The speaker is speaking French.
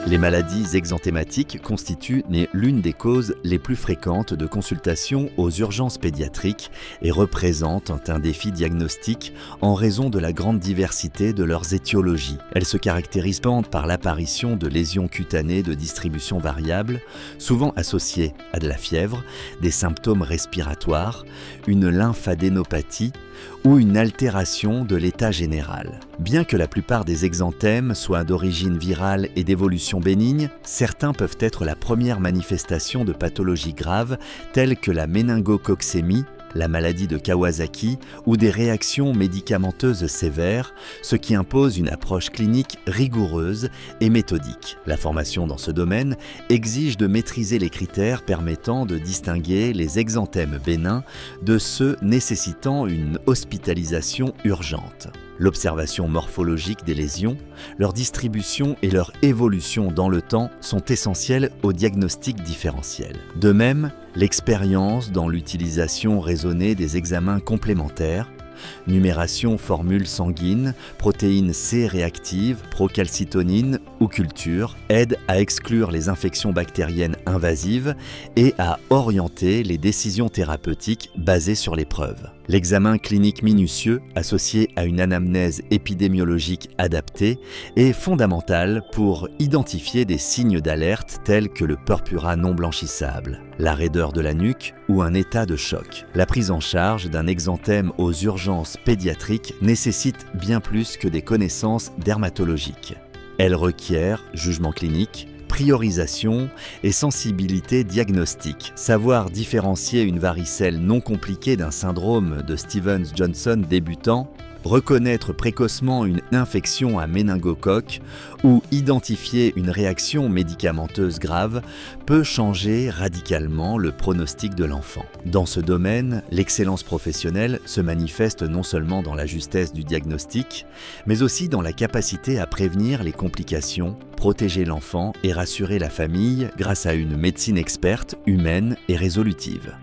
Les maladies exanthématiques constituent l'une des causes les plus fréquentes de consultation aux urgences pédiatriques et représentent un défi diagnostique en raison de la grande diversité de leurs étiologies. Elles se caractérisent par l'apparition de lésions cutanées de distribution variable, souvent associées à de la fièvre, des symptômes respiratoires, une lymphadénopathie ou une altération de l'état général. Bien que la plupart des exanthèmes soient d'origine virale et d'évolution bénigne, certains peuvent être la première manifestation de pathologies graves telles que la méningococcémie, la maladie de Kawasaki ou des réactions médicamenteuses sévères, ce qui impose une approche clinique rigoureuse et méthodique. La formation dans ce domaine exige de maîtriser les critères permettant de distinguer les exanthèmes bénins de ceux nécessitant une hospitalisation urgente. L'observation morphologique des lésions, leur distribution et leur évolution dans le temps sont essentielles au diagnostic différentiel. De même, l'expérience dans l'utilisation raisonnée des examens complémentaires, numération formule sanguine, protéine C réactive, procalcitonine ou culture aide à exclure les infections bactériennes invasives et à orienter les décisions thérapeutiques basées sur les preuves. L'examen clinique minutieux, associé à une anamnèse épidémiologique adaptée, est fondamental pour identifier des signes d'alerte tels que le purpura non blanchissable, la raideur de la nuque ou un état de choc. La prise en charge d'un exanthème aux urgences pédiatriques nécessite bien plus que des connaissances dermatologiques. Elle requiert jugement clinique, priorisation et sensibilité diagnostique. Savoir différencier une varicelle non compliquée d'un syndrome de Stevens-Johnson débutant, reconnaître précocement une infection à méningocoque ou identifier une réaction médicamenteuse grave peut changer radicalement le pronostic de l'enfant. Dans ce domaine, l'excellence professionnelle se manifeste non seulement dans la justesse du diagnostic, mais aussi dans la capacité à prévenir les complications, protéger l'enfant et rassurer la famille grâce à une médecine experte, humaine et résolutive.